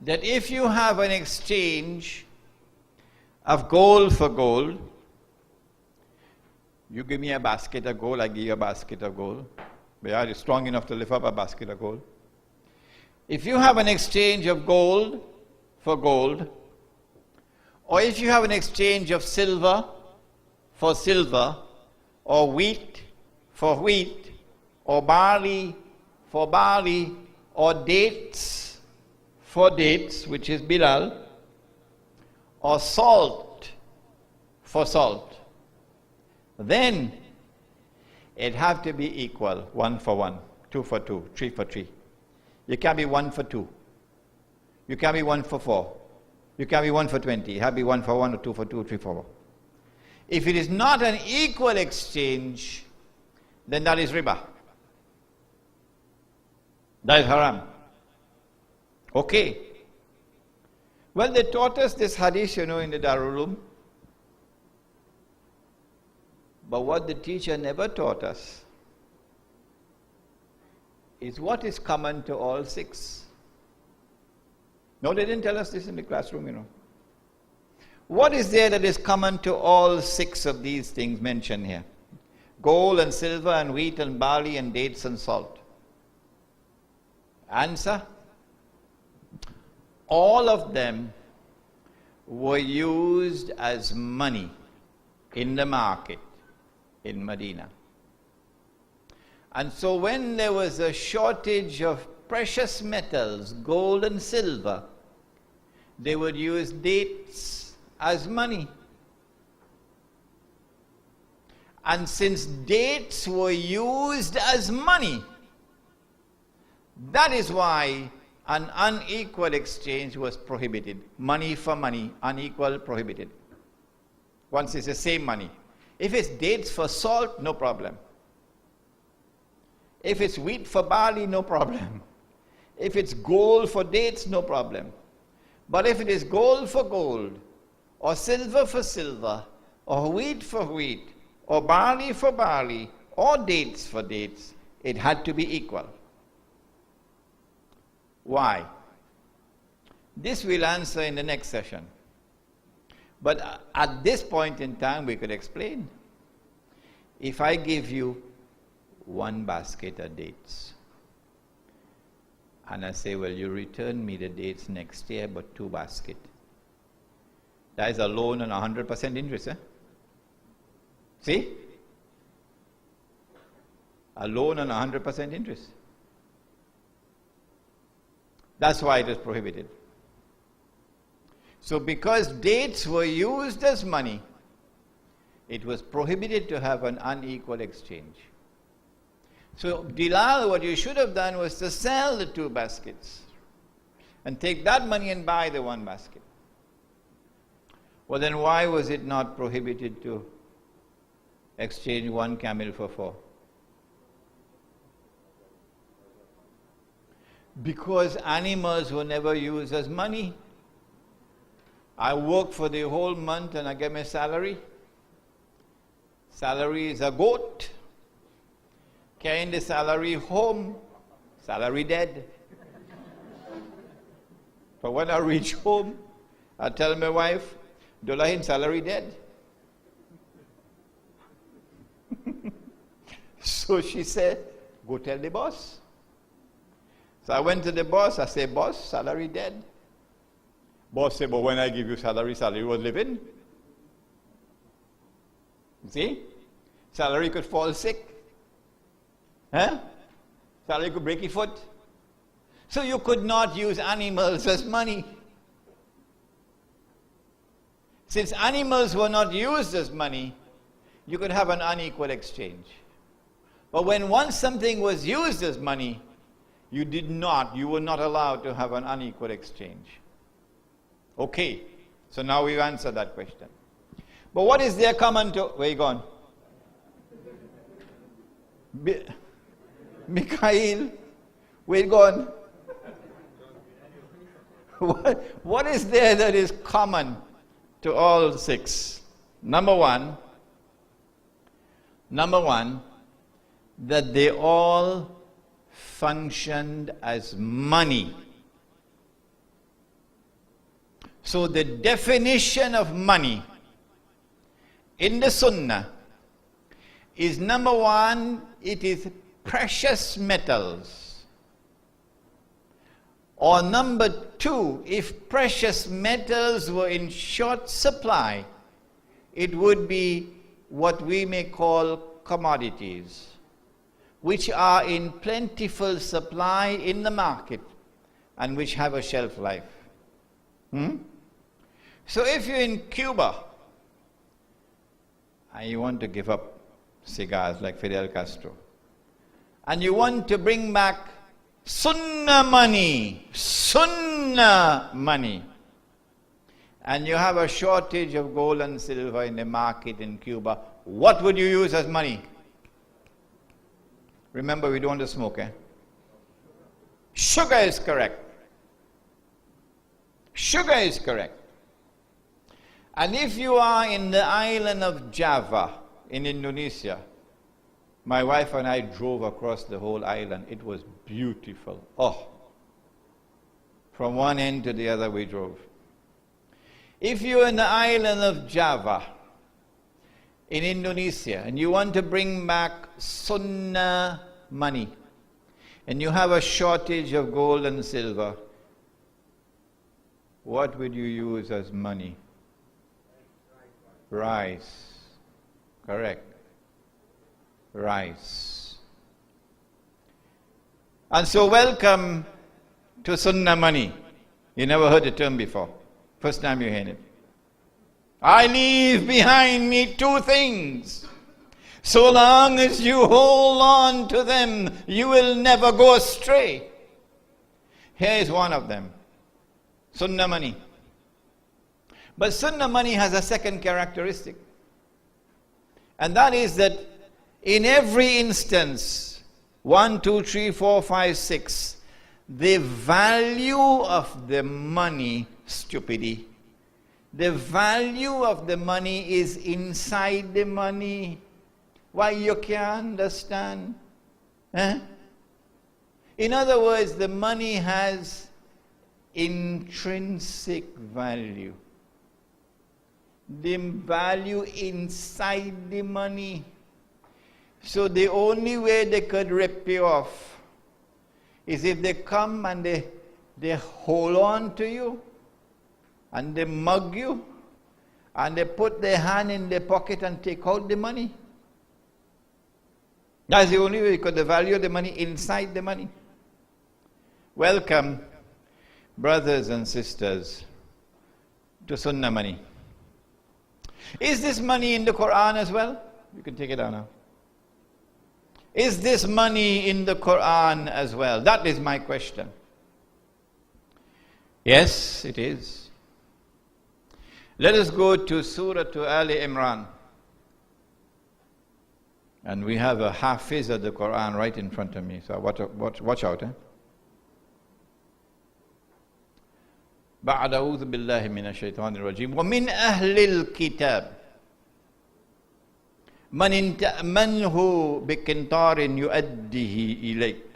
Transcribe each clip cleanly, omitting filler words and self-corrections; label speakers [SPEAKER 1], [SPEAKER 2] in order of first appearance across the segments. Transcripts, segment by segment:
[SPEAKER 1] that if you have an exchange of gold for gold, you give me a basket of gold, I give you a basket of gold. But are you strong enough to lift up a basket of gold? If you have an exchange of gold for gold, or if you have an exchange of silver for silver, or wheat for wheat, or barley for barley, or dates for dates, which is bilal, or salt for salt, then it have to be equal, 1 for 1, 2 for 2, 3 for 3. You can't be 1 for 2. You can't be 1 for 4. You can't be 1 for 20. It have to be 1 for 1 or 2 for 2, 3 for 4. If it is not an equal exchange, then that is riba. That is haram. Okay. Well, they taught us this hadith, in the Darul Uloom. But what the teacher never taught us is what is common to all 6. No, they didn't tell us this in the classroom, What is there that is common to all 6 of these things mentioned here? Gold and silver and wheat and barley and dates and salt. Answer? All of them were used as money in the market in Medina. And so when there was a shortage of precious metals, gold and silver, they would use dates as money. And since dates were used as money, that is why an unequal exchange was prohibited. Money for money, unequal, prohibited. Once it's the same money. If it's dates for salt, no problem. If it's wheat for barley, no problem. If it's gold for dates, no problem. But if it is gold for gold, or silver for silver, or wheat for wheat, or barley for barley, or dates for dates, it had to be equal. Why? This we'll answer in the next session. But at this point in time, we could explain. If I give you 1 basket of dates, and I say, well, you return me the dates next year, but 2 baskets. That is a loan on 100% interest, eh? See? A loan on 100% interest. That's why it is prohibited. So because dates were used as money, it was prohibited to have an unequal exchange. So Dilal, what you should have done was to sell the 2 baskets and take that money and buy the 1 basket. Well, then why was it not prohibited to exchange 1 camel for 4? Because animals were never used as money. I work for the whole month and I get my salary. Salary is a goat. Carrying the salary home, salary dead. But when I reach home, I tell my wife, Dolahin salary dead. So she said, go tell the boss. So I went to the boss, I said, boss, salary dead. Boss said, but when I give you salary, salary was living. See? Salary could fall sick. Huh? Salary could break your foot. So you could not use animals as money. Since animals were not used as money, you could have an unequal exchange. But when once something was used as money, you were not allowed to have an unequal exchange. Okay, so now we've answered that question. But what is there common to, where you gone? Mikhail, where you gone? What is there that is common to all 6? Number one, that they all functioned as money So the definition of money in the Sunnah is, number one, it is precious metals. Or number two, if precious metals were in short supply, it would be what we may call commodities, which are in plentiful supply in the market and which have a shelf life. So if you're in Cuba and you want to give up cigars like Fidel Castro, and you want to bring back Sunnah money, and you have a shortage of gold and silver in the market in Cuba, what would you use as money? Remember, we don't want to smoke, eh? Sugar is correct. Sugar is correct. And if you are in the island of Java in Indonesia, my wife and I drove across the whole island. It was beautiful. Oh, from one end to the other we drove. If you're in the island of Java in Indonesia and you want to bring back Sunnah money and you have a shortage of gold and silver, what would you use as money? Rice. Correct. Rice. And so welcome to Sunnah money. You never heard the term before. First time you heard it. I leave behind me two things. So long as you hold on to them, you will never go astray. Here is one of them. Sunnah money. But Sunnah money has a second characteristic. And that is that in every instance, 1, 2, 3, 4, 5, 6, the value of the money, stupidity, the value of the money is inside the money. Why, you can't understand? In other words, the money has intrinsic value. The value inside the money. So the only way they could rip you off is if they come and they hold on to you and they mug you and they put their hand in their pocket and take out the money. That's the only way, because the value of the money inside the money. Welcome, brothers and sisters, to Sunnah money. Is this money in the Quran as well? You can take it down now. Is this money in the Quran as well? That is my question. Yes, it is. Let us go to Surah Ali Imran. And we have a hafiz of the Quran right in front of me. So watch out. بعد أعوذ بالله من الشيطان الرجيم ومن أهل الكتاب من إن تأمنه بقنطار يؤديه إليك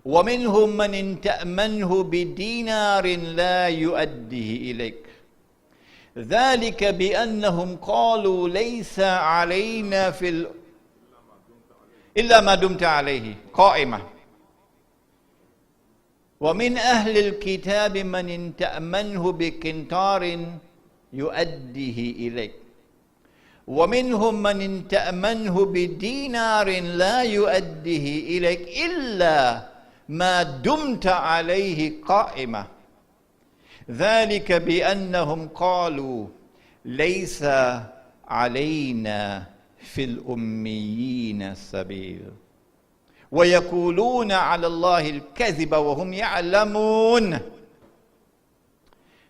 [SPEAKER 1] ومنهم من إن تأمنه بدينار لا يؤديه إليك ذلك بأنهم قالوا ليس علينا إلا ما دمت عليه قائمة ومن أهل الكتاب من إن تأمنه بقنطار يؤديه إليك ومنهم من إن تأمنه بدينار لا يؤديه إليك إلا ما دمت عليه قائمة ذلك بأنهم قالوا ليس علينا في الأميين سبيل وَيَقُولُونَ عَلَى اللَّهِ الْكَذِبَ وَهُمْ يَعْلَمُونَ.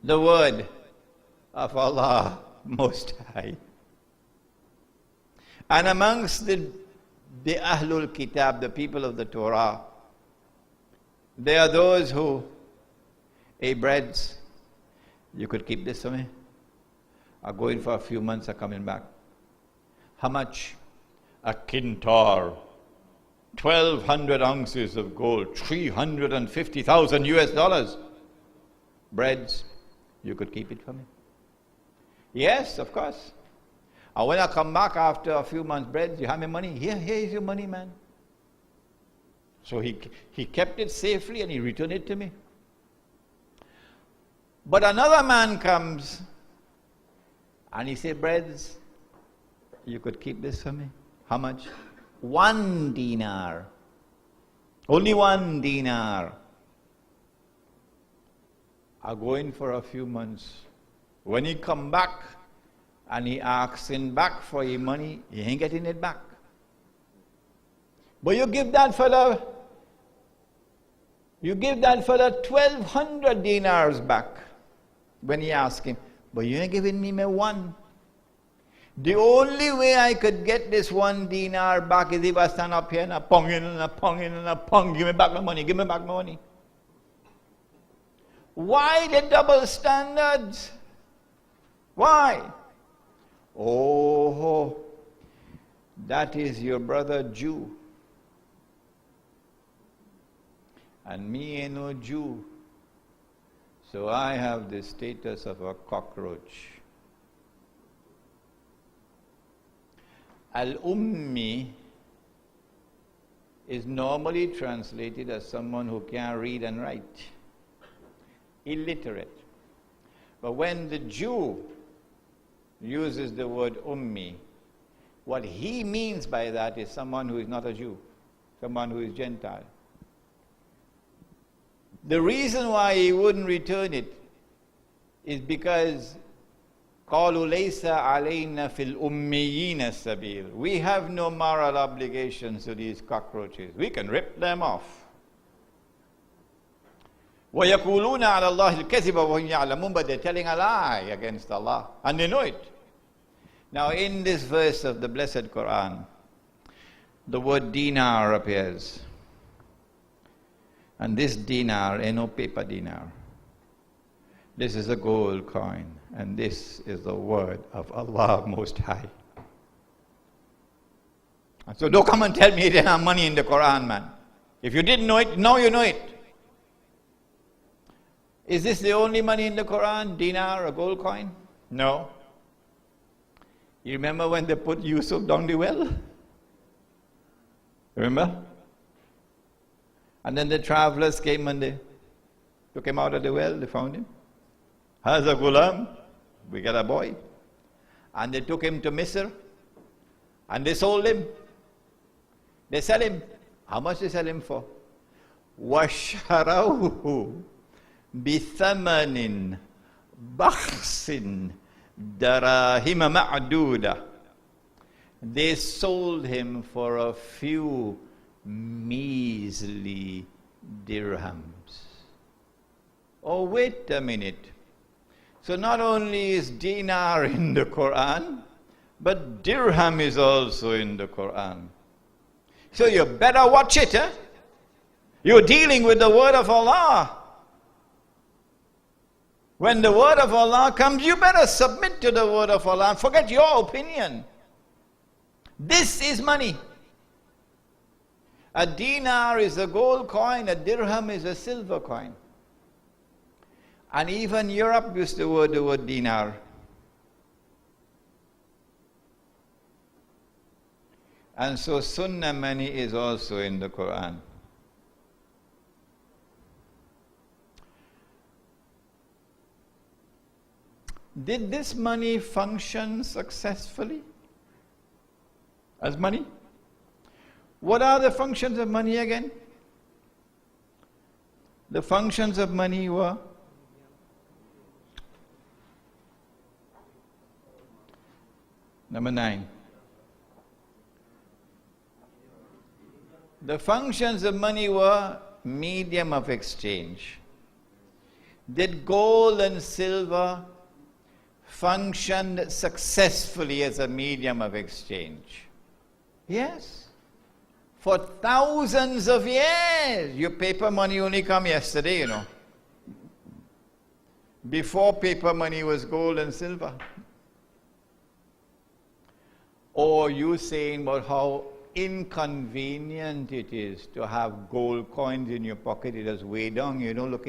[SPEAKER 1] The word of Allah Most High. And amongst the Ahlul Kitab, the people of the Torah, there are those who, breads, you could keep this for me, are going for a few months, are coming back. How much? A quintar. 1,200 ounces of gold, $350,000 US. Breads, You could keep it for me. Yes, of course. And when I come back after a few months, bread, you have my money? Here is your money, man. So he kept it safely and he returned it to me. But another man comes and he said, breads, you could keep this for me. How much? 1 dinar. Only 1 dinar. I go in for a few months. When he come back and he asks him back for his money, he ain't getting it back. But you give that fella 1,200 dinars back when he asks him, but you ain't giving me my 1. The only way I could get this 1 dinar back is if I stand up here and I pong in and I pong in and I pong, give me back my money, give me back my money. Why the double standards? Why? Oh, that is your brother Jew. And me ain't no Jew. So I have the status of a cockroach. Al-Ummi is normally translated as someone who can't read and write. Illiterate. But when the Jew uses the word Ummi, what he means by that is someone who is not a Jew, someone who is Gentile. The reason why he wouldn't return it is because قَالُوا لَيْسَ عَلَيْنَا فِي الْأُمِّيِّينَ السَّبِيلُ. We have no moral obligations to these cockroaches. We can rip them off. وَيَقُولُونَ عَلَى اللَّهِ الْكَذِبَ وَهُمْ يَعْلَمُونَ. But they're telling a lie against Allah, and they know it. Now in this verse of the blessed Quran, the word dinar appears. And this dinar ain't no paper dinar. This is a gold coin. And this is the word of Allah Most High. And so don't come and tell me you didn't have money in the Quran, man. If you didn't know it, now you know it. Is this the only money in the Quran? Dinar, a gold coin? No. You remember when they put Yusuf down the well? Remember? And then the travelers came and they took him out of the well, they found him. Haza Ghulam, we got a boy. And they took him to Misr and they sold him. They sell him. How much they sell him for? وَشَرَوْهُ بِثَمَنٍ بَخْسٍ دَرَاهِمَ مَعْدُودَةٍ. They sold him for a few measly dirhams. Oh, wait a minute. So not only is dinar in the Quran, but dirham is also in the Quran. So you better watch it, eh? You're dealing with the word of Allah. When the word of Allah comes, you better submit to the word of Allah and forget your opinion. This is money. A dinar is a gold coin, a dirham is a silver coin. And even Europe used the word dinar. And so sunnah money is also in the Quran. Did this money function successfully as money? What are the functions of money again? The functions of money were number 9. The functions of money were medium of exchange. Did gold and silver function successfully as a medium of exchange? Yes. For thousands of years. Your paper money only come yesterday, you know. Before paper money was gold and silver. Or you saying about how inconvenient it is to have gold coins in your pocket. It is way down. You don't look